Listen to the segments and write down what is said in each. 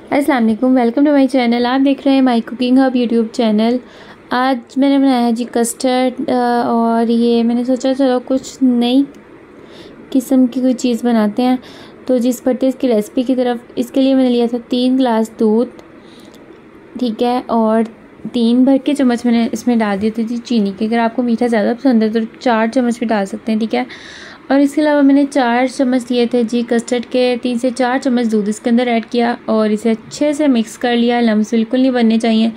अस्सलाम वालेकुम, welcome to my channel. आप देख रहे हैं my cooking hub YouTube channel. आज मैंने बनाया जी कस्टर्ड और ये मैंने सोचा चलो कुछ नई किस्म की कोई चीज़ बनाते हैं। तो जिस बढ़ते इसकी रेसिपी की तरफ, इसके लिए मैंने लिया था 3 गिलास दूध, ठीक है, और 3 भर के चम्मच मैंने इसमें डाल दिए थे जी चीनी के। अगर आपको मीठा ज़्यादा पसंद है तो 4 चम्मच भी डाल सकते हैं, ठीक है। और इसके अलावा मैंने 4 चम्मच लिए थे जी कस्टर्ड के। 3 से 4 चम्मच दूध इसके अंदर ऐड किया और इसे अच्छे से मिक्स कर लिया। लम्स बिल्कुल नहीं बनने चाहिए।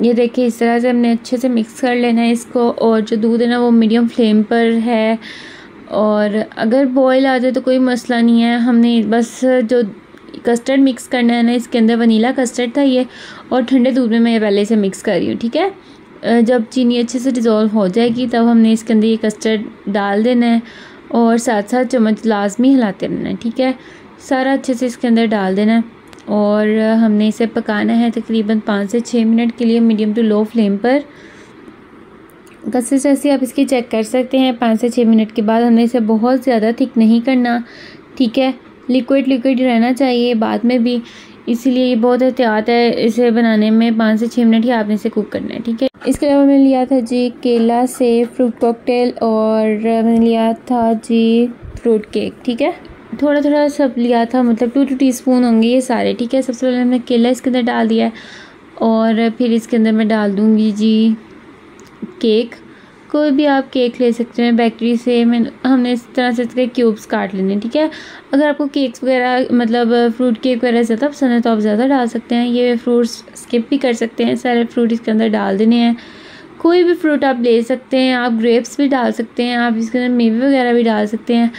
ये देखिए, इस तरह से हमने अच्छे से मिक्स कर लेना है इसको। और जो दूध है ना वो मीडियम फ्लेम पर है, और अगर बॉयल आ जाए तो कोई मसला नहीं है। हमने बस जो कस्टर्ड मिक्स करना है ना, इसके अंदर वनीला कस्टर्ड था ये, और ठंडे दूध में मैं पहले से मिक्स कर रही हूँ, ठीक है। जब चीनी अच्छे से डिज़ोल्व हो जाएगी तब हमने इसके अंदर ये कस्टर्ड डाल देना है और साथ साथ चम्मच लाजमी हिलाते रहना है, ठीक है। सारा अच्छे से इसके अंदर डाल देना है और हमने इसे पकाना है तकरीबन 5 से 6 मिनट के लिए मीडियम टू लो फ्लेम पर। कंसिस्टेंसी आप इसकी चेक कर सकते हैं। 5 से 6 मिनट के बाद हमने इसे बहुत ज़्यादा थिक नहीं करना, ठीक है। लिक्विड रहना चाहिए बाद में भी, इसीलिए ये बहुत एहतियात है इसे बनाने में। 5 से 6 मिनट ही आपने इसे कुक करना है, ठीक है। इसके अलावा मैंने लिया था जी केला से फ्रूट कॉकटेल, और मैंने लिया था जी फ्रूट केक, ठीक है। थोड़ा थोड़ा सब लिया था, मतलब 2 टीस्पून होंगे ये सारे, ठीक है। सबसे पहले मैंने केला इसके अंदर डाल दिया है और फिर इसके अंदर मैं डाल दूँगी जी केक। कोई भी आप केक ले सकते हैं बेकरी से। हमने इस तरह से इसके क्यूब्स काट लेने, ठीक है। अगर आपको केक्स वगैरह मतलब फ्रूट केक वगैरह ज़्यादा पसंद है तो आप ज़्यादा डाल सकते हैं। ये फ्रूट्स स्किप भी कर सकते हैं, सारे फ्रूट इसके अंदर डाल देने हैं। कोई भी फ्रूट आप ले सकते हैं, आप ग्रेप्स भी डाल सकते हैं, आप इसके अंदर मेवे वगैरह भी डाल सकते हैं।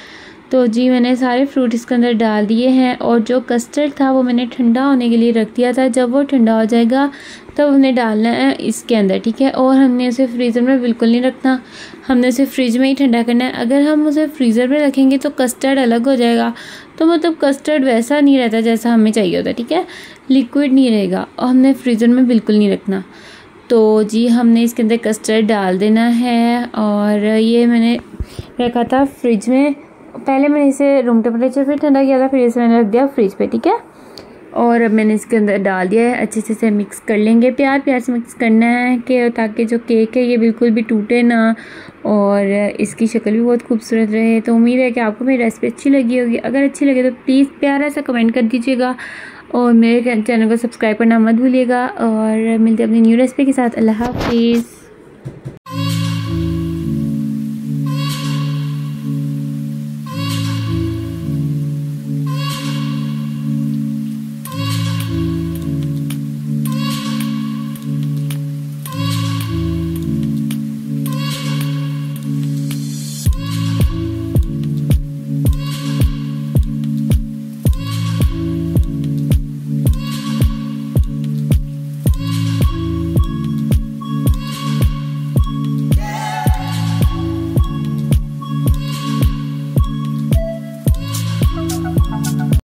तो जी मैंने सारे फ्रूट इसके अंदर डाल दिए हैं, और जो कस्टर्ड था वो मैंने ठंडा होने के लिए रख दिया था। जब वो ठंडा हो जाएगा तब हमने डालना है इसके अंदर, ठीक है। और हमने उसे फ्रीज़र में बिल्कुल नहीं रखना, हमने उसे फ्रिज में ही ठंडा करना है। अगर हम उसे फ्रीज़र में रखेंगे तो कस्टर्ड अलग हो जाएगा, तो मतलब कस्टर्ड वैसा नहीं रहता जैसा हमें चाहिए होता, ठीक है। लिक्विड नहीं रहेगा, और हमने फ्रीज़र में बिल्कुल नहीं रखना। तो जी हमने इसके अंदर कस्टर्ड डाल देना है, और ये मैंने रखा था फ्रिज में। पहले मैंने इसे रूम टेम्परेचर पे ठंडा किया था, फिर इसे मैंने रख दिया फ्रिज पे, ठीक है। और अब मैंने इसके अंदर डाल दिया है। अच्छे से इसे मिक्स कर लेंगे, प्यार प्यार से मिक्स करना है कि ताकि जो केक है ये बिल्कुल भी टूटे ना, और इसकी शक्ल भी बहुत खूबसूरत रहे। तो उम्मीद है कि आपको मेरी रेसिपी अच्छी लगी होगी। अगर अच्छी लगे तो प्लीज़ प्यारा सा कमेंट कर दीजिएगा, और मेरे चैनल को सब्सक्राइब करना मत भूलिएगा। और मिलते हैं अपनी न्यू रेसिपी के साथ। अल्लाह हाफिज़।